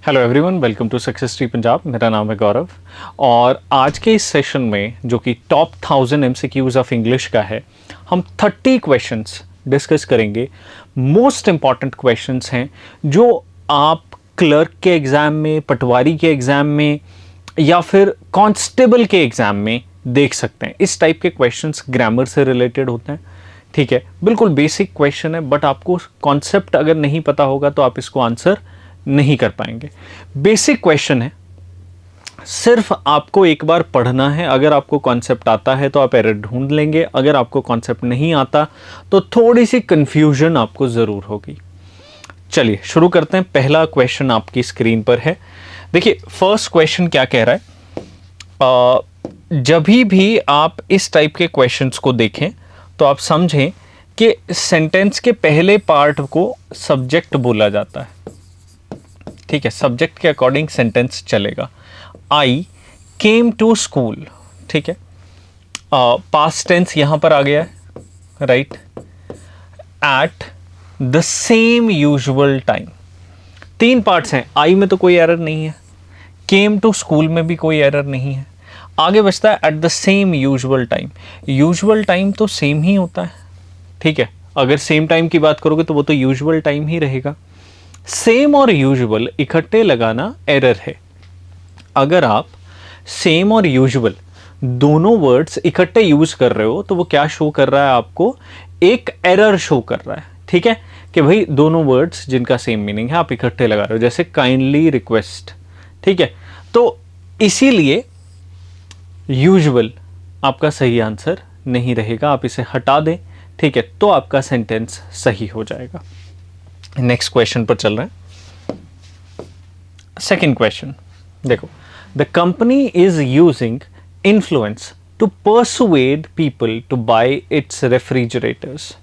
Hello everyone, welcome to success tree Punjab. मेरा नाम है गौरव और आज के इस सेशन में जो कि टॉप 1000 एमसीक्यूज ऑफ इंग्लिश का है, हम 30 क्वेश्चंस डिस्कस करेंगे। मोस्ट इंपॉर्टेंट क्वेश्चंस हैं जो आप क्लर्क के एग्ज़ाम में, पटवारी के एग्ज़ाम में या फिर कांस्टेबल के एग्ज़ाम में देख सकते हैं। इस टाइप के क्वेश्चंस ग्रामर से रिलेटेड होते हैं, ठीक है। बिल्कुल बेसिक क्वेश्चन है, बट आपको कॉन्सेप्ट अगर नहीं पता होगा तो आप इसको आंसर नहीं कर पाएंगे। बेसिक क्वेश्चन है, सिर्फ आपको एक बार पढ़ना है। अगर आपको कॉन्सेप्ट आता है तो आप एरर ढूंढ लेंगे, अगर आपको कॉन्सेप्ट नहीं आता तो थोड़ी सी कंफ्यूजन आपको ज़रूर होगी। चलिए शुरू करते हैं। पहला क्वेश्चन आपकी स्क्रीन पर है। देखिए फर्स्ट क्वेश्चन क्या कह रहा है। जब भी आप इस टाइप के क्वेश्चंस को देखें तो आप समझें कि सेंटेंस के पहले पार्ट को सब्जेक्ट बोला जाता है, ठीक है। सब्जेक्ट के अकॉर्डिंग सेंटेंस चलेगा। आई केम टू स्कूल, ठीक है। पास्ट टेंस यहां पर आ गया है, right. At the same usual time. 3 parts हैं। आई में तो कोई एरर नहीं है, केम टू स्कूल में भी कोई एरर नहीं है। आगे बचता है at the same usual time. Usual time तो सेम ही होता है, ठीक है। अगर सेम टाइम की बात करोगे तो वो तो यूजुअल टाइम ही रहेगा। सेम और यूजुअल इकट्ठे लगाना एरर है। अगर आप सेम और यूजुअल दोनों वर्ड्स इकट्ठे यूज कर रहे हो तो वो क्या शो कर रहा है आपको? एक एरर शो कर रहा है, ठीक है, कि भाई दोनों वर्ड्स जिनका सेम मीनिंग है आप इकट्ठे लगा रहे हो, जैसे काइंडली रिक्वेस्ट, ठीक है। तो इसीलिए यूजुअल आपका सही आंसर नहीं रहेगा, आप इसे हटा दें, ठीक है, तो आपका सेंटेंस सही हो जाएगा। नेक्स्ट क्वेश्चन पर चल रहे हैं। सेकंड क्वेश्चन देखो, the company is using influence to persuade people to buy its refrigerators.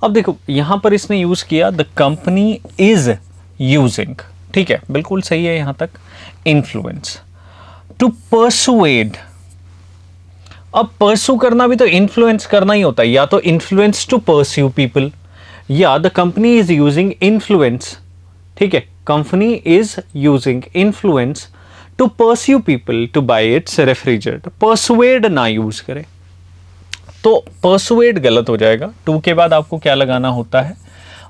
अब देखो यहां पर इसने यूज किया द कंपनी इज यूजिंग, ठीक है, बिल्कुल सही है यहां तक। इन्फ्लुएंस टू परसुएड, अब परसू करना भी तो इन्फ्लुएंस करना ही होता है, या तो इन्फ्लुएंस टू परस्यू पीपल या the company is using influence, ठीक है, company is using influence to pursue people to buy its refrigerator. Persuade ना यूज करें, तो परसुएड गलत हो जाएगा। टू के बाद आपको क्या लगाना होता है?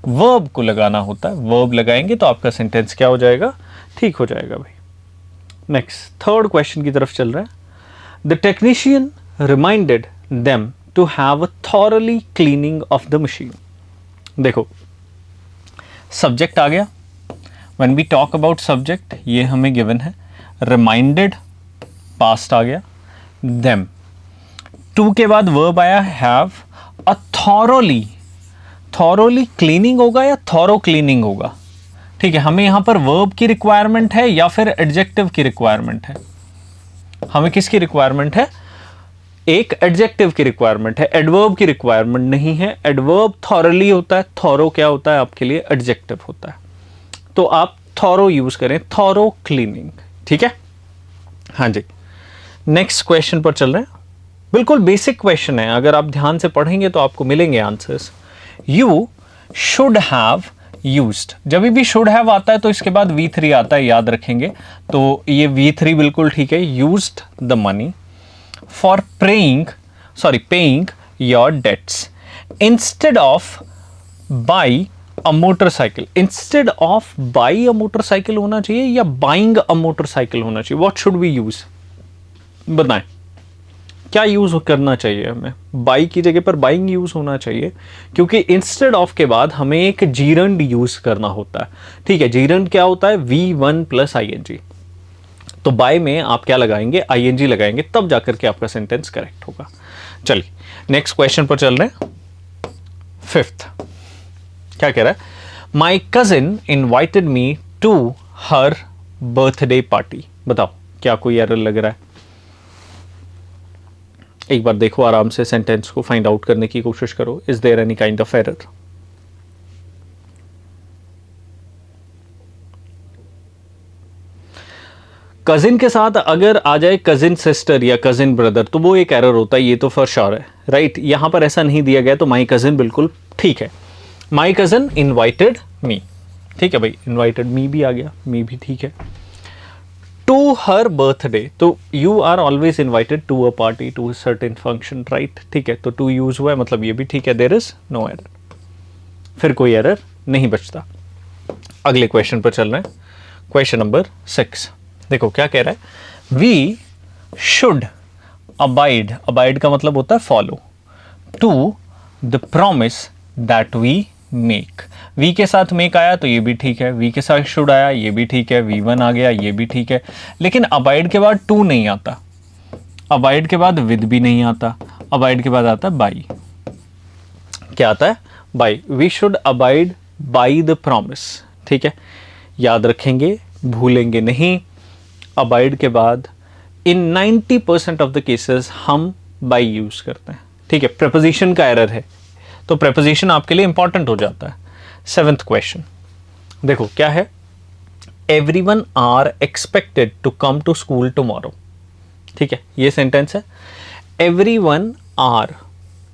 वर्ब को लगाना होता है। वर्ब लगाएंगे तो आपका सेंटेंस क्या हो जाएगा? ठीक हो जाएगा भाई। नेक्स्ट थर्ड क्वेश्चन की तरफ चल रहा है। The technician reminded them to have a thoroughly cleaning of the machine. देखो सब्जेक्ट आ गया। When we talk about subject, ये हमें गिवन है। रिमाइंडेड पास्ट आ गया। देम, टू के बाद वर्ब आया have. A thoroughly, thoroughly cleaning होगा या थॉरो क्लीनिंग होगा, ठीक है। हमें यहां पर वर्ब की रिक्वायरमेंट है या फिर एडजेक्टिव की रिक्वायरमेंट है? हमें किसकी रिक्वायरमेंट है? एक एडजेक्टिव की रिक्वायरमेंट है, एडवर्ब की रिक्वायरमेंट नहीं है। एडवर्ब थॉरली होता है, थॉरो क्या होता है आपके लिए? एडजेक्टिव होता है। तो आप थॉरो यूज करें, थॉरो क्लीनिंग, ठीक है। हाँ जी, नेक्स्ट क्वेश्चन पर चल रहे हैं। बिल्कुल बेसिक क्वेश्चन है, अगर आप ध्यान से पढ़ेंगे तो आपको मिलेंगे answers. You should have used. जब भी शुड हैव आता है तो इसके बाद V3 आता है, याद रखेंगे। तो ये V3 बिल्कुल ठीक है। Used the money for paying your debts instead of buy a motorcycle। instead of buy a motorcycle होना चाहिए या buying a motorcycle होना चाहिए? what should we use? बताएं क्या यूज करना चाहिए हमें? बाई की जगह पर बाइंग यूज होना चाहिए, क्योंकि इंस्टेड ऑफ के बाद हमें एक जीरंड यूज करना होता है, ठीक है। जीरंड क्या होता है? V1 plus ING। तो बाय में आप क्या लगाएंगे? ING लगाएंगे, तब जाकर के आपका सेंटेंस करेक्ट होगा। चलिए नेक्स्ट क्वेश्चन पर चल रहे हैं। फिफ्थ क्या कह रहा है? My cousin invited me to her birthday party. बताओ क्या कोई एरर लग रहा है? एक बार देखो आराम से, सेंटेंस को फाइंड आउट करने की कोशिश करो। Is there any kind of error? Cousin के साथ अगर आ जाए कजिन सिस्टर या कजिन ब्रदर तो वो एक एरर होता है, ये तो फॉर श्योर है, राइट। यहां पर ऐसा नहीं दिया गया तो माई कजिन बिल्कुल ठीक है। माई कजिन इनवाइटेड मी, ठीक है भाई, इनवाइटेड मी भी आ गया, मी भी ठीक है। टू हर बर्थडे, तो you are always invited to a party, to certain function, right, ठीक है, तो टू यूज हुआ है, मतलब ये भी ठीक है, देयर इज नो एरर, फिर कोई एरर नहीं बचता। अगले क्वेश्चन पर चल रहे हैं, क्वेश्चन नंबर 6। देखो क्या कह रहा है, वी शुड अबाइड, अबाइड का मतलब होता है follow, to the promise that we make. We के साथ मेक आया तो ये भी ठीक है, वी के साथ शुड आया ये भी ठीक है, वी1 आ गया ये भी ठीक है, लेकिन अबाइड के बाद टू नहीं आता, अबाइड के बाद विद भी नहीं आता, अबाइड के बाद आता है बाई। क्या आता है, by. We should abide by the promise, ठीक है, याद रखेंगे, भूलेंगे नहीं। अबाइड के बाद इन 90% ऑफ द केसेस हम बाई यूज करते हैं, ठीक है, प्रेपोजिशन का एरर है तो प्रेपोजिशन आपके लिए इंपॉर्टेंट हो जाता है। 7th क्वेश्चन देखो क्या है, everyone are expected to come to school tomorrow, ठीक है, ये सेंटेंस है, एवरीवन आर,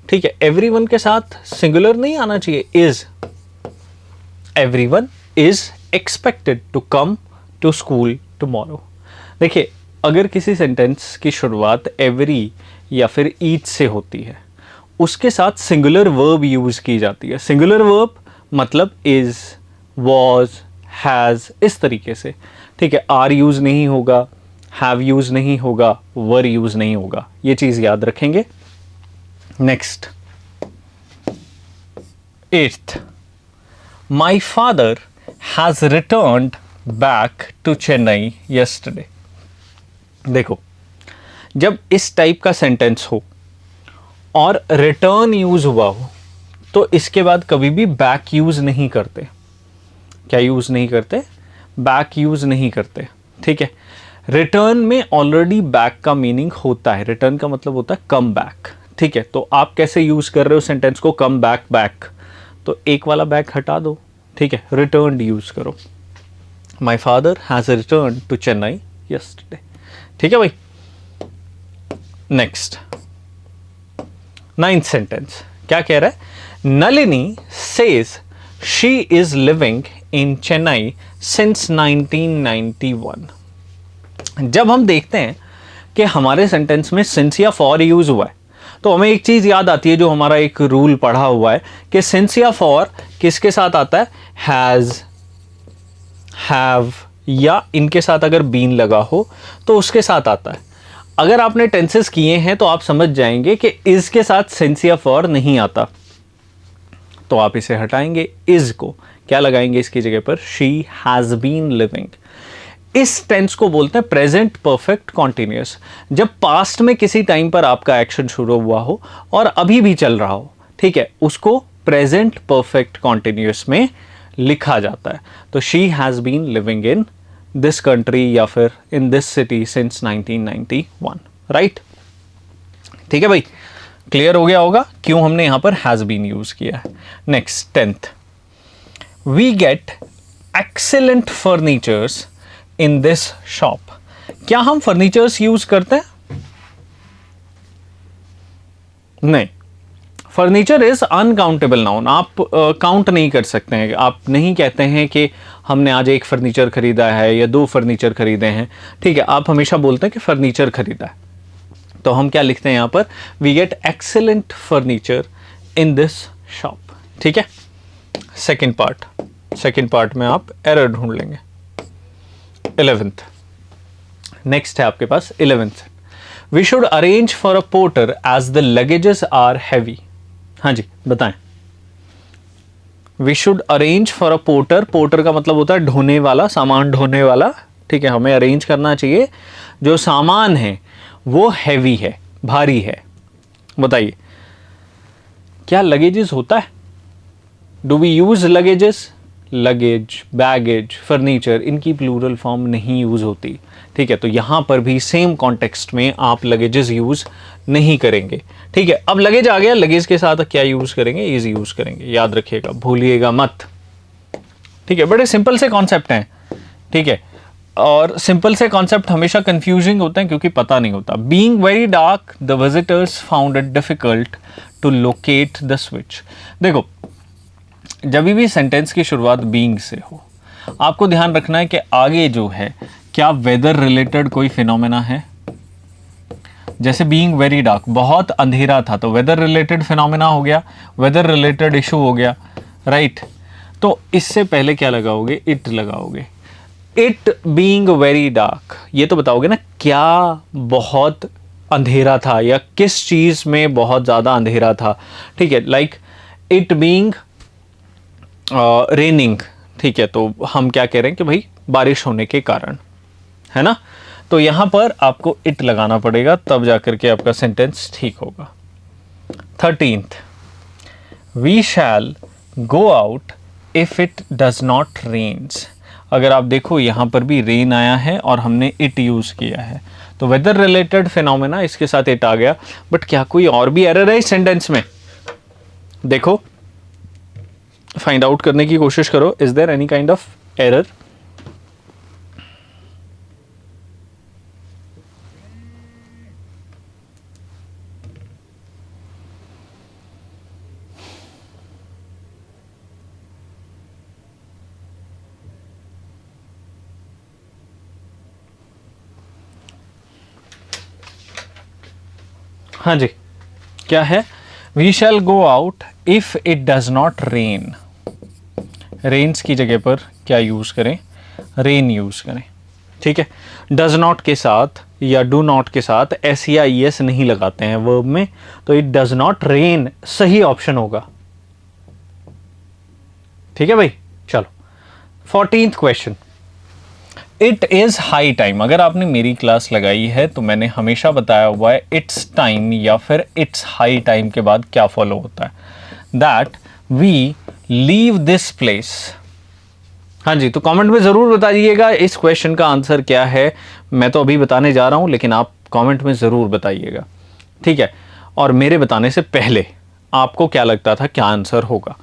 ठीक है, एवरीवन के साथ सिंगुलर नहीं आना चाहिए, is, everyone is expected to come to school tomorrow. देखिए अगर किसी सेंटेंस की शुरुआत एवरी या फिर ईच से होती है, उसके साथ सिंगुलर वर्ब यूज की जाती है। सिंगुलर वर्ब मतलब इज, वॉज, हैज, इस तरीके से, ठीक है, आर यूज नहीं होगा, हैव यूज नहीं होगा, वर यूज नहीं होगा, ये चीज याद रखेंगे। Next 8th, my father has returned back to Chennai yesterday. देखो जब इस टाइप का सेंटेंस हो और रिटर्न यूज हुआ हो तो इसके बाद कभी भी बैक यूज नहीं करते। क्या यूज नहीं करते, बैक यूज नहीं करते, ठीक है। रिटर्न में ऑलरेडी बैक का मीनिंग होता है, रिटर्न का मतलब होता है कम बैक, ठीक है, तो आप कैसे यूज कर रहे हो सेंटेंस को, कम बैक, बैक, तो एक वाला बैक हटा दो, ठीक है, रिटर्न यूज करो। My father has return to Chennai yesterday, ठीक है भाई। नेक्स्ट 9th सेंटेंस क्या कह रहा है, Nalini says she is living in Chennai since 1991। जब हम देखते हैं कि हमारे सेंटेंस में सिंस या फॉर यूज हुआ है तो हमें एक चीज याद आती है, जो हमारा एक रूल पढ़ा हुआ है कि सिंस या फॉर किसके साथ आता है, हैज, हैव या इनके साथ अगर बीन लगा हो तो उसके साथ आता है। अगर आपने टेंसेस किए हैं तो आप समझ जाएंगे कि इज के साथ सिंस या फॉर नहीं आता, तो आप इसे हटाएंगे, इज को क्या लगाएंगे इसकी जगह पर, शी हैज बीन लिविंग। इस टेंस को बोलते हैं प्रेजेंट परफेक्ट कॉन्टिन्यूअस। जब पास्ट में किसी टाइम पर आपका एक्शन शुरू हुआ हो और अभी भी चल रहा हो, ठीक है, उसको प्रेजेंट परफेक्ट कॉन्टिन्यूअस में लिखा जाता है। तो she has been living in this country या फिर in this city since 1991, right, ठीक है भाई, क्लियर हो गया होगा क्यों हमने यहां पर हैज बीन यूज किया है। Next 10th, we get excellent furnitures in this shop. क्या हम फर्नीचर्स यूज करते हैं, नहीं, फर्नीचर इज अनकाउंटेबल नाउन, आप काउंट नहीं कर सकते हैं। आप नहीं कहते हैं कि हमने आज एक फर्नीचर खरीदा है या 2 फर्नीचर खरीदे हैं, ठीक है, आप हमेशा बोलते हैं कि फर्नीचर खरीदा है। तो हम क्या लिखते हैं यहां पर, we get excellent furniture in this shop, ठीक है। सेकेंड पार्ट में आप एरर ढूंढ लेंगे। 11th, नेक्स्ट है आपके पास 11th, we should arrange for a porter as the luggages are heavy. हाँ जी बताएं, we should arrange for a porter, porter का मतलब होता है ढोने वाला, सामान ढोने वाला, ठीक है, हमें अरेंज करना चाहिए जो सामान है वो हैवी है, भारी है। बताइए क्या लगेजेस होता है, do we use luggages, luggage, baggage, furniture, इनकी प्लूरल फॉर्म नहीं यूज होती, ठीक है, तो यहां पर भी सेम कॉन्टेक्स्ट में आप लगेजेस यूज नहीं करेंगे, ठीक है। अब लगेज आ गया, लगेज के साथ क्या यूज करेंगे, इज यूज करेंगे, याद रखिएगा, भूलिएगा मत, ठीक है। बड़े सिंपल से कॉन्सेप्ट हैं, ठीक है, और सिंपल से कॉन्सेप्ट हमेशा कंफ्यूजिंग होते हैं क्योंकि पता नहीं होता। Being very dark the visitors found it difficult to locate the switch. देखो जब भी सेंटेंस की शुरुआत बीइंग से हो आपको ध्यान रखना है कि आगे जो है क्या वेदर रिलेटेड कोई फिनोमेना है, जैसे बीइंग वेरी डार्क, बहुत अंधेरा था, तो वेदर रिलेटेड फिनोमेना हो गया, वेदर रिलेटेड इशू हो गया, राइट। तो इससे पहले क्या लगाओगे, इट लगाओगे। इट बीइंग वेरी डार्क, ये तो बताओगे ना क्या बहुत अंधेरा था या किस चीज में बहुत ज्यादा अंधेरा था, ठीक है। लाइक इट बीइंग रेनिंग, ठीक है, तो हम क्या कह रहे हैं कि भाई बारिश होने के कारण, है ना। तो यहां पर आपको इट लगाना पड़ेगा, तब जाकर के आपका सेंटेंस ठीक होगा। 13th, we shall go out if it does not rains. अगर आप देखो यहां पर भी रेन आया है और हमने इट यूज किया है, तो वेदर रिलेटेड फिनोमेना इसके साथ इट आ गया। बट क्या कोई और भी एरर है इस सेंटेंस में, देखो फाइंड आउट करने की कोशिश करो, is there any kind of error. हाँ जी, क्या है, we shall go out if it does not rain. Rains की जगह पर क्या यूज करें, रेन यूज करें, ठीक है। डज नॉट के साथ या डू नॉट के साथ एस या ई एस नहीं लगाते हैं वर्ब में, तो इट डज नॉट रेन सही ऑप्शन होगा, ठीक है भाई। चलो 14th question, it is high time. अगर आपने मेरी क्लास लगाई है तो मैंने हमेशा बताया हुआ है इट्स टाइम या फिर इट्स हाई टाइम के बाद क्या फॉलो होता है, that we leave this place. हाँ जी, तो कमेंट में जरूर बताइएगा इस क्वेश्चन का आंसर क्या है। मैं तो अभी बताने जा रहा हूं, लेकिन आप कमेंट में जरूर बताइएगा, ठीक है। और मेरे बताने से पहले आपको क्या लगता था क्या आंसर होगा।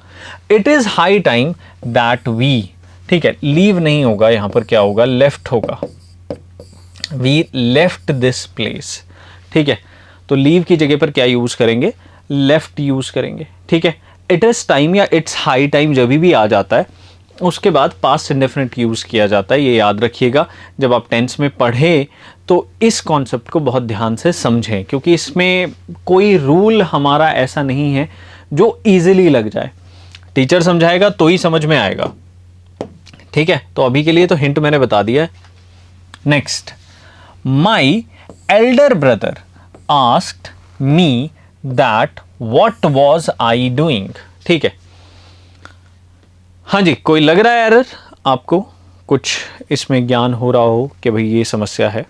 It is high time that we, ठीक है, लीव नहीं होगा, यहां पर क्या होगा, लेफ्ट होगा। वी लेफ्ट दिस प्लेस, ठीक है। तो लीव की जगह पर क्या यूज करेंगे, लेफ्ट यूज करेंगे, ठीक है। इट इज टाइम या इट्स हाई टाइम जब भी आ जाता है उसके बाद पास्ट इंडेफिनिट यूज किया जाता है, ये याद रखिएगा। जब आप टेंस में पढ़ें तो इस कॉन्सेप्ट को बहुत ध्यान से समझें, क्योंकि इसमें कोई रूल हमारा ऐसा नहीं है जो इजीली लग जाए। टीचर समझाएगा तो ही समझ में आएगा, ठीक है। तो अभी के लिए तो हिंट मैंने बता दिया है। Next, my elder brother asked me that what was I doing, ठीक है। हाँ जी, कोई लग रहा है एरर आपको, कुछ इसमें ज्ञान हो रहा हो कि भाई ये समस्या है,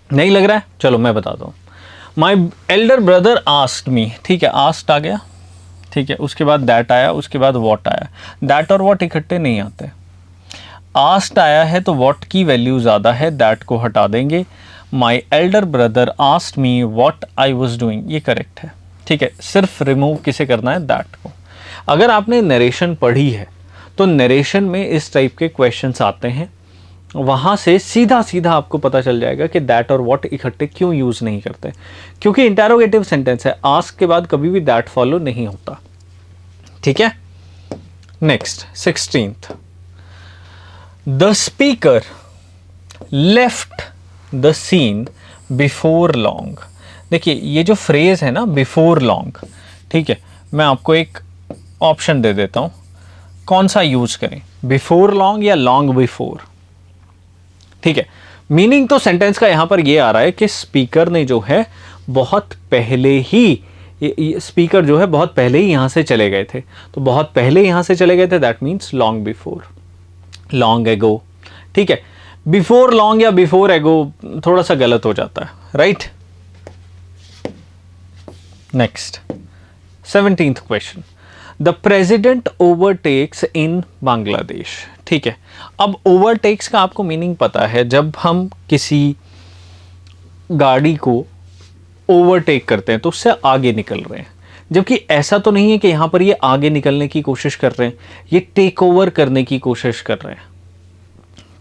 नहीं लग रहा है, चलो मैं बताता हूं। My elder brother asked me, ठीक है, आस्क्ड आ गया, ठीक है, उसके बाद दैट आया, उसके बाद व्हाट आया। दैट और व्हाट इकट्ठे नहीं आते, आस्क्ड आया है तो व्हाट की वैल्यू ज़्यादा है, दैट को हटा देंगे। My elder brother asked me what I was doing, ये करेक्ट है, ठीक है। सिर्फ रिमूव किसे करना है, दैट को। अगर आपने नरेशन पढ़ी है तो नरेशन में इस टाइप के क्वेश्चंस आते हैं, वहाँ से सीधा सीधा आपको पता चल जाएगा कि दैट और व्हाट इकट्ठे क्यों यूज़ नहीं करते, क्योंकि इंटेरोगेटिव सेंटेंस है, आस्क के बाद कभी भी दैट फॉलो नहीं होता, ठीक है। Next 16th, the speaker left the seen before long. देखिए ये जो फ्रेज है ना बिफोर लॉन्ग, ठीक है, मैं आपको एक ऑप्शन दे देता हूं, कौन सा यूज करें, बिफोर लॉन्ग या लॉन्ग बिफोर, ठीक है। मीनिंग तो सेंटेंस का यहां पर ये आ रहा है कि स्पीकर ने जो है बहुत पहले ही, स्पीकर जो है बहुत पहले ही यहां से चले गए थे, तो बहुत पहले यहां से चले गए थे, that means long before, long ago, ठीक है। बिफोर लॉन्ग या बिफोर एगो थोड़ा सा गलत हो जाता है, right. Next 17th question, the president overtakes in Bangladesh, ठीक है। अब ओवरटेक्स का आपको मीनिंग पता है, जब हम किसी गाड़ी को ओवरटेक करते हैं तो उससे आगे निकल रहे हैं, जबकि ऐसा तो नहीं है कि यहां पर ये आगे निकलने की कोशिश कर रहे हैं, ये टेक ओवर करने की कोशिश कर रहे हैं,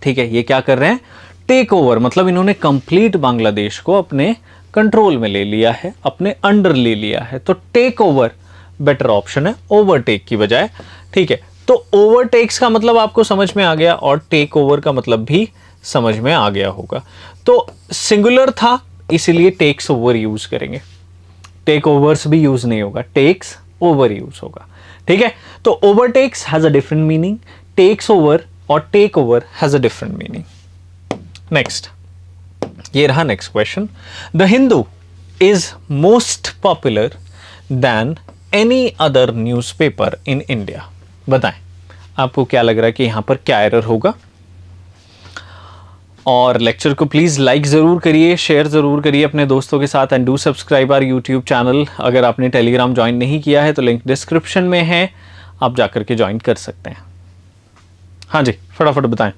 ठीक है। ये क्या कर रहे हैं, टेक ओवर, मतलब इन्होंने कंप्लीट बांग्लादेश को अपने कंट्रोल में ले लिया है, अपने अंडर ले लिया है, तो टेक ओवर बेटर ऑप्शन है ओवरटेक की बजाय, ठीक है। तो तो ओवरटेक्स का मतलब आपको समझ में आ गया और टेक ओवर का मतलब भी समझ में आ गया होगा। तो सिंगुलर था इसीलिए टेक्स ओवर यूज करेंगे, टेक ओवर्स भी यूज नहीं होगा, टेक्स ओवर यूज होगा। ठीक है, तो overtakes has a different meaning, takes over और take over has a different meaning. Next, ये रहा next question. The Hindu is most popular than any other newspaper in India. बताएं आपको क्या लग रहा है कि यहां पर क्या एरर होगा। और लेक्चर को प्लीज़ लाइक ज़रूर करिए, शेयर ज़रूर करिए अपने दोस्तों के साथ and do subscribe our YouTube channel. अगर आपने टेलीग्राम ज्वाइन नहीं किया है तो लिंक डिस्क्रिप्शन में है, आप जाकर के ज्वाइन कर सकते हैं। हाँ जी, फटाफट बताएं।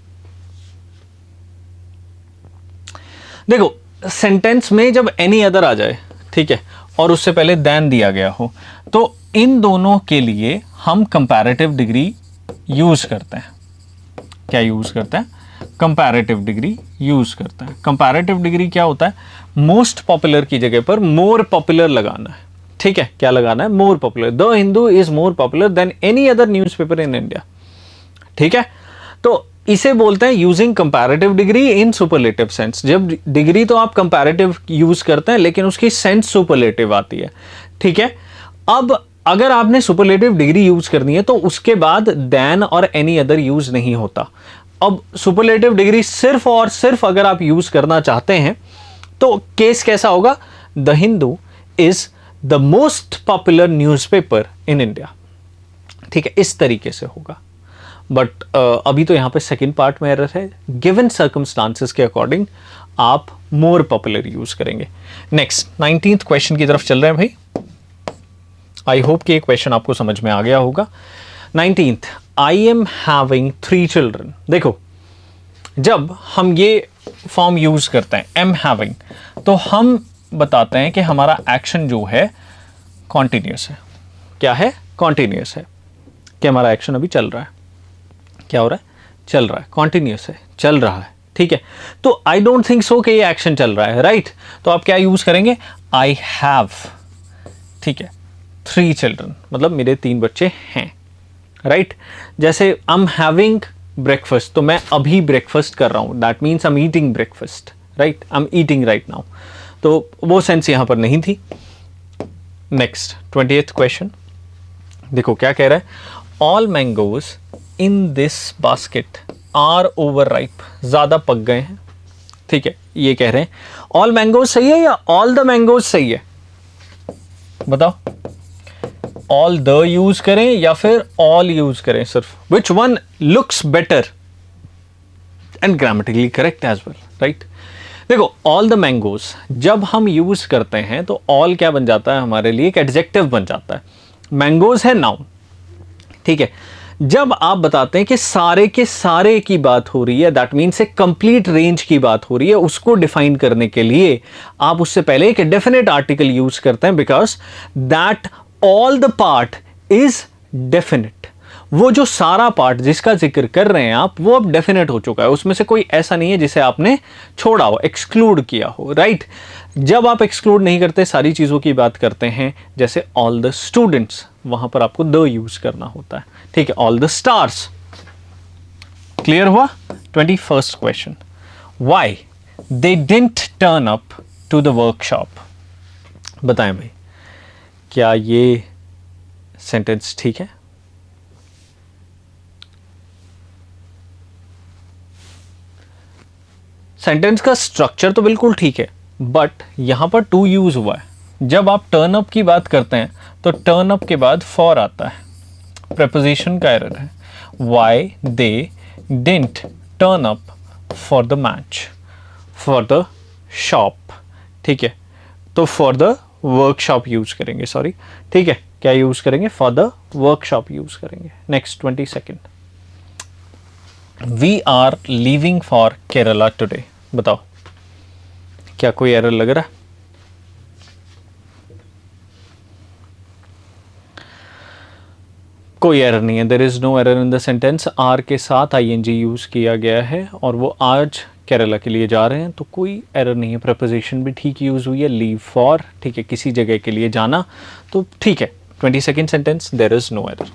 देखो, सेंटेंस में जब एनी अदर आ जाए, ठीक है, और उससे पहले देन दिया गया हो, तो इन दोनों के लिए हम कंपैरेटिव डिग्री यूज़ करते हैं। क्या यूज़ करते हैं? कंपैरेटिव डिग्री यूज करता है। कंपैरेटिव डिग्री क्या होता है? मोस्ट पॉपुलर की जगह पर मोर पॉपुलर लगाना है। ठीक है, क्या लगाना है? More popular. The Hindu is more popular than any other newspaper in India. ठीक है, तो इसे बोलते हैं using comparative degree in superlative sense. जब डिग्री तो आप कंपैरेटिव यूज करते हैं लेकिन उसकी सेंस सुपरलेटिव आती है। ठीक है, अब अगर आपने सुपरलेटिव डिग्री यूज करनी है तो उसके बाद देन और एनी अदर यूज नहीं होता। अब सुपरलेटिव डिग्री सिर्फ और सिर्फ अगर आप यूज करना चाहते हैं तो केस कैसा होगा? The Hindu is the most popular newspaper in India. ठीक है, इस तरीके से होगा। बट अभी तो यहां पे सेकंड पार्ट में एरर है। गिवन सर्कमस्टांसेस के अकॉर्डिंग आप मोर पॉपुलर यूज करेंगे। नेक्स्ट 19th क्वेश्चन की तरफ चल रहे हैं भाई। आई होप कि ये क्वेश्चन आपको समझ में आ गया होगा। 19th, I am having 3 children. देखो, जब हम ये फॉर्म यूज करते हैं एम हैविंग, तो हम बताते हैं कि हमारा एक्शन जो है कॉन्टिन्यूस है। क्या है? कॉन्टिन्यूस है, कि हमारा एक्शन अभी चल रहा है। क्या हो रहा है? चल रहा है, कॉन्टिन्यूस है, चल रहा है। ठीक है, तो आई डोंट थिंक सो कि ये एक्शन चल रहा है, राइट? तो आप क्या यूज करेंगे? I have. ठीक है, 3 चिल्ड्रन मतलब मेरे 3 बच्चे हैं, राइट? जैसे आई एम हैविंग ब्रेकफास्ट, तो मैं अभी ब्रेकफास्ट कर रहा हूं, that means I am eating breakfast, right? I am eating right now. तो वो सेंस यहां पर नहीं थी। नेक्स्ट 20th क्वेश्चन, देखो क्या कह रहा है। All mangoes in this basket are over ripe. ज्यादा पक गए हैं। ठीक है, ये कह रहे हैं ऑल मैंगोज सही है या ऑल द मैंगोज सही है? बताओ, ऑल द यूज करें या फिर ऑल यूज करें सिर्फ? Which one looks better and grammatically correct as well, right? देखो, ऑल द मैंगोज जब हम यूज करते हैं तो ऑल क्या बन जाता है हमारे लिए? एक एडजेक्टिव बन जाता है। मैंगोज है नाउन। ठीक है, जब आप बताते हैं कि सारे के सारे की बात हो रही है, दैट मीन्स एक कंप्लीट रेंज की बात हो रही है, उसको डिफाइन करने के लिए आप उससे पहले एक डेफिनेट आर्टिकल यूज करते हैं, because that all the part is definite. वो जो सारा पार्ट जिसका जिक्र कर रहे हैं आप, वो अब डेफिनेट हो चुका है। उसमें से कोई ऐसा नहीं है जिसे आपने छोड़ा हो, एक्सक्लूड किया हो, राइट? जब आप एक्सक्लूड नहीं करते, सारी चीज़ों की बात करते हैं, जैसे ऑल द स्टूडेंट्स, वहां पर आपको द यूज करना होता है। ठीक है, ऑल द स्टार्स। क्लियर हुआ? 21st question, why they didn't turn up to the workshop. बताएं भाई, क्या ये सेंटेंस ठीक है? सेंटेंस का स्ट्रक्चर तो बिल्कुल ठीक है, बट यहां पर टू यूज हुआ है। जब आप टर्न अप की बात करते हैं तो टर्न अप के बाद फॉर आता है, प्रेपोजिशन का एरर है। Why they didn't turn up for the match, for the shop. ठीक है, तो फॉर द वर्कशॉप यूज करेंगे, सॉरी। ठीक है, क्या यूज करेंगे? फॉर द वर्कशॉप यूज करेंगे। Next 22nd, we are leaving for Kerala today. बताओ, क्या कोई एरर लग रहा है? कोई एरर नहीं है, there is no error in the sentence. R के साथ आईएनजी यूज किया गया है और वो आज केरला के लिए जा रहे हैं, तो कोई एरर नहीं है। प्रपोजिशन भी ठीक यूज हुई है, लीव फॉर। ठीक है, किसी जगह के लिए जाना, तो ठीक है। 22nd sentence, there is no error.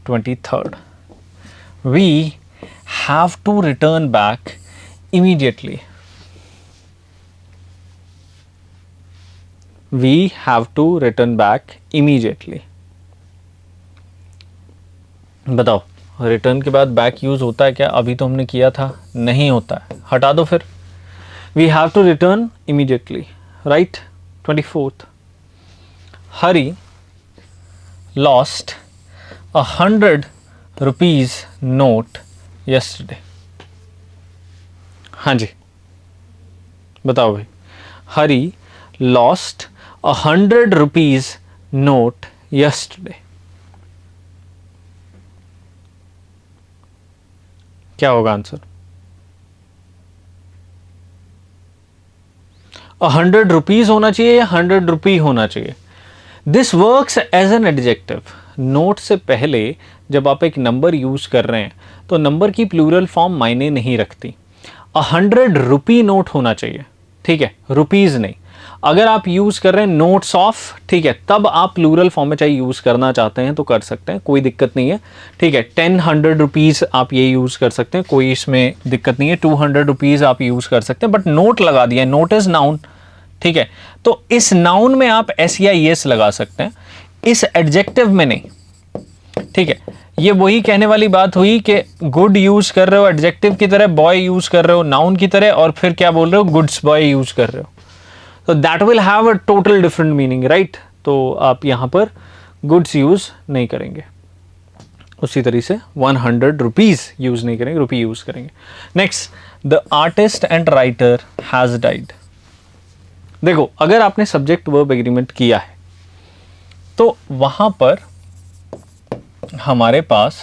23rd. We have to return back immediately. We have to return back immediately. बताओ, रिटर्न के बाद बैक यूज होता है क्या? अभी तो हमने किया था, नहीं होता है, हटा दो फिर. We have to return immediately, right? 24th. Hari lost 100 rupees note yesterday. हाँ जी, बताओ भाई. Hari lost 100 rupees note yesterday. क्या होगा आंसर? 100 रुपीज होना चाहिए या 100 रुपी होना चाहिए? This works as an adjective. Note से पहले जब आप एक नंबर यूज कर रहे हैं तो नंबर की प्लूरल फॉर्म मायने नहीं रखती. 100 रुपी नोट होना चाहिए, ठीक है, रुपीज नहीं. अगर आप यूज कर रहे हैं नोट्स ऑफ, ठीक है, तब आप प्लूरल फॉर्म में चाहे यूज करना चाहते हैं तो कर सकते हैं, कोई दिक्कत नहीं है, ठीक है. 100 रुपीज आप ये यूज कर सकते हैं, कोई इसमें दिक्कत नहीं है. 200 रुपीज आप यूज कर सकते हैं, बट नोट लगा दिया, नोट इज नाउन, ठीक है. तो इस नाउन में आप एस या एस लगा सकते हैं, इस एडजेक्टिव में नहीं, ठीक है. ये वही कहने वाली बात हुई कि गुड यूज कर रहे हो एडजेक्टिव की तरह, बॉय यूज कर रहे हो नाउन की तरह, और फिर क्या बोल रहे हो, गुड्स बॉय यूज कर रहे हो, तो that will have a total different meaning, right. तो आप यहां पर गुड्स यूज नहीं करेंगे. उसी तरीके से 100 रुपीज यूज नहीं करेंगे, रुपी यूज करेंगे. Next, the artist and writer has died. देखो, अगर आपने सब्जेक्ट वर्ब एग्रीमेंट किया है तो वहां पर हमारे पास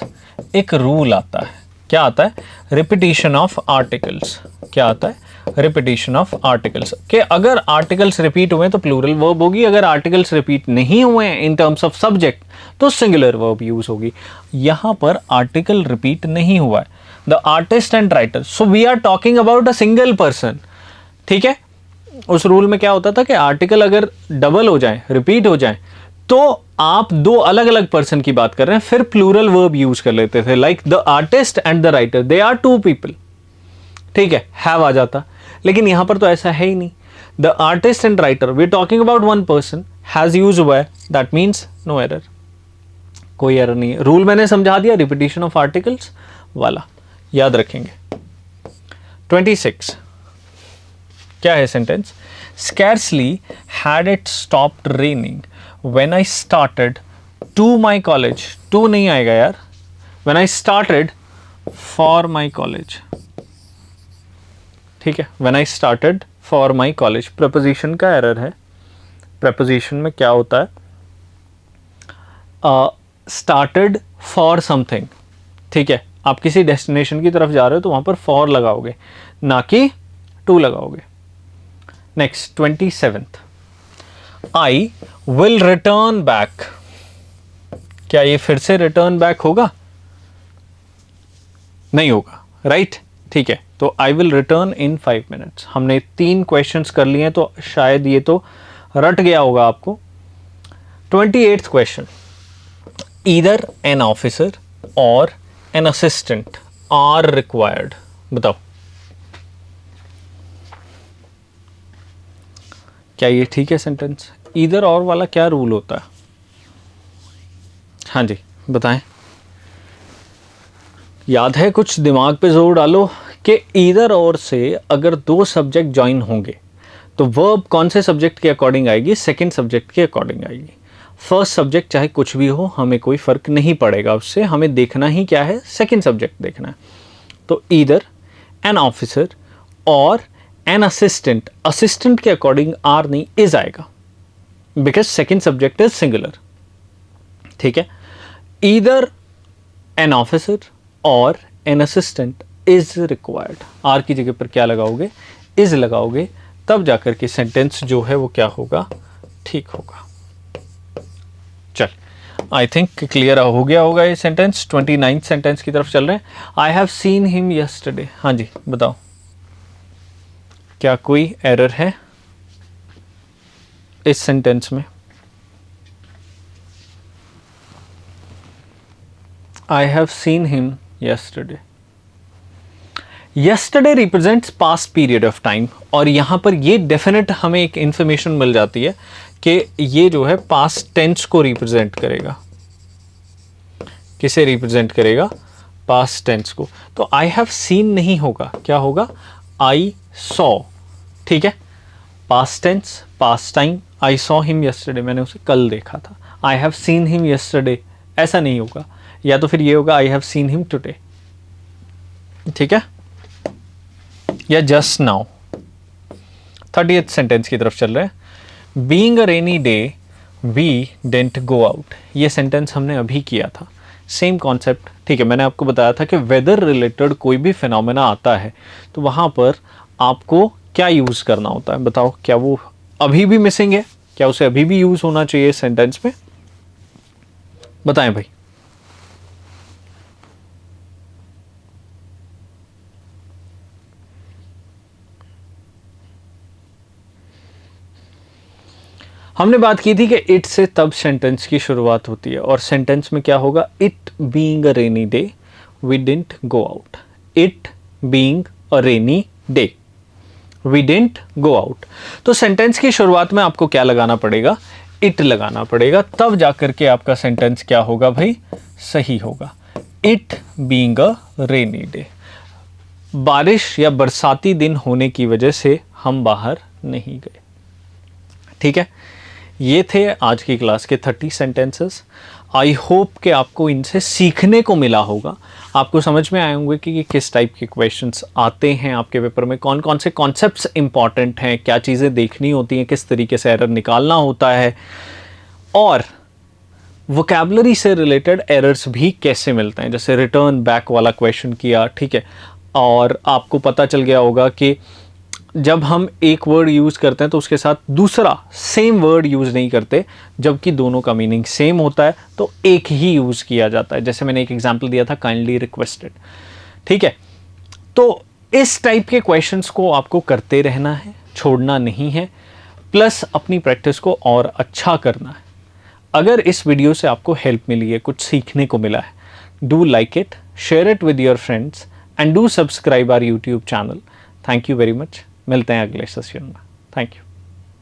एक रूल आता है. क्या आता है? Repetition of articles. क्या आता है? Repetition of articles. कि अगर आर्टिकल्स रिपीट हुए तो प्लूरल वर्ब होगी, अगर आर्टिकल्स रिपीट नहीं हुए हैं इन टर्म्स ऑफ सब्जेक्ट तो सिंगुलर वर्ब यूज होगी. यहां पर आर्टिकल रिपीट नहीं हुआ है. The artist and writer, so we are talking about a single person, ठीक है. उस रूल में क्या होता था कि आर्टिकल अगर डबल हो जाए, रिपीट हो जाए, तो आप दो अलग अलग पर्सन की बात कर रहे हैं, फिर प्लूरल वर्ब यूज कर लेते थे, like the artist and the writer, they are two people, ठीक है, हैव आ जाता. लेकिन यहां पर तो ऐसा है ही नहीं. The artist and writer, we are talking about one person, has use हुआ है, दैट मीन्स नो एरर, कोई एरर नहीं है. रूल मैंने समझा दिया, रिपीटिशन ऑफ आर्टिकल्स वाला याद रखेंगे. 26, क्या है sentence? Scarcely had it stopped raining when I started to my college. To नहीं आएगा यार, when I started for my college, ठीक है. When I started for my college, preposition का एरर है. प्रपोजिशन में क्या होता है? स्टार्टेड फॉर समथिंग, ठीक है. आप किसी डेस्टिनेशन की तरफ जा रहे हो तो वहां पर फॉर लगाओगे, ना कि टू लगाओगे. Next, 27th, I will return back. क्या ये फिर से रिटर्न बैक होगा? नहीं होगा, राइट, ठीक है. तो I will return in 5 minutes. हमने 3 क्वेश्चंस कर लिए हैं तो शायद ये तो रट गया होगा आपको. 28th question, either an officer और एन असिस्टेंट आर रिक्वायर्ड. बताओ, क्या ये ठीक है सेंटेंस? ईदर और वाला क्या रूल होता है? हाँ जी, बताएं. याद है? कुछ दिमाग पे जोर डालो कि ईदर और से अगर दो सब्जेक्ट ज्वाइन होंगे तो वर्ब कौन से सब्जेक्ट के अकॉर्डिंग आएगी? सेकंड सब्जेक्ट के अकॉर्डिंग आएगी. फर्स्ट सब्जेक्ट चाहे कुछ भी हो, हमें कोई फर्क नहीं पड़ेगा उससे, हमें देखना ही क्या है? सेकंड सब्जेक्ट देखना है. तो ईदर एन ऑफिसर और एन असिस्टेंट, असिस्टेंट के अकॉर्डिंग आर नहीं, इज आएगा, because second subject is singular, ठीक है. ईदर एन ऑफिसर और an assistant is required. Are की जगह पर क्या लगाओगे? इज लगाओगे, तब जाकर के सेंटेंस जो है वो क्या होगा? ठीक होगा. चल, आई थिंक क्लियर हो गया होगा ये सेंटेंस. 29th सेंटेंस की तरफ चल रहे हैं. आई हैव सीन हिम यस्टरडे. हाँ जी, बताओ, क्या कोई एरर है इस सेंटेंस में? आई have seen him yesterday. Yesterday represents past period of time, और यहाँ पर ये डेफिनेट हमें एक इंफॉर्मेशन मिल जाती है कि ये जो है पास्ट टेंस को रिप्रेजेंट करेगा। किसे रिप्रेजेंट करेगा? पास्ट टेंस को। तो आई हैव सीन नहीं होगा, क्या होगा? I saw. ठीक है, past tense, past time. I saw him yesterday, मैंने उसे कल देखा था। I have seen him yesterday, ऐसा नहीं होगा, या तो फिर ये होगा I have seen him today. ठीक है, या जस्ट नाउ। 30th सेंटेंस की तरफ चल रहे हैं। Being a rainy day we didn't go out, ये सेंटेंस हमने अभी किया था, सेम कॉन्सेप्ट। ठीक है, मैंने आपको बताया था कि वेदर रिलेटेड कोई भी फिनोमेना आता है तो वहां पर आपको क्या यूज करना होता है? बताओ, क्या वो अभी भी मिसिंग है? क्या उसे अभी भी यूज होना चाहिए सेंटेंस में? बताएं भाई। हमने बात की थी कि इट से तब सेंटेंस की शुरुआत होती है, और सेंटेंस में क्या होगा? It being a rainy day we didn't go out. It being a rainy day we didn't go out. तो सेंटेंस की शुरुआत में आपको क्या लगाना पड़ेगा? इट लगाना पड़ेगा, तब जाकर के आपका सेंटेंस क्या होगा भाई? सही होगा। It being a rainy day, बारिश या बरसाती दिन होने की वजह से हम बाहर नहीं गए। ठीक है, ये थे आज की क्लास के 30 सेंटेंसेस। आई होप कि आपको इनसे सीखने को मिला होगा, आपको समझ में आए होंगे कि किस टाइप के क्वेश्चंस आते हैं आपके पेपर में, कौन कौन से कॉन्सेप्ट्स इंपॉर्टेंट हैं, क्या चीज़ें देखनी होती हैं, किस तरीके से एरर निकालना होता है, और वोकैबुलरी से रिलेटेड एरर्स भी कैसे मिलते हैं, जैसे रिटर्न बैक वाला क्वेश्चन किया। ठीक है, और आपको पता चल गया होगा कि जब हम एक वर्ड यूज़ करते हैं तो उसके साथ दूसरा सेम वर्ड यूज़ नहीं करते, जबकि दोनों का मीनिंग सेम होता है तो एक ही यूज़ किया जाता है। जैसे मैंने एक एग्जांपल दिया था, काइंडली रिक्वेस्टेड। ठीक है, तो इस टाइप के क्वेश्चंस को आपको करते रहना है, छोड़ना नहीं है, प्लस अपनी प्रैक्टिस को और अच्छा करना है। अगर इस वीडियो से आपको हेल्प मिली है, कुछ सीखने को मिला है, do like it, share it with your friends and do subscribe our YouTube channel. Thank you very much. मिलते हैं अगले सेशन में। Thank you.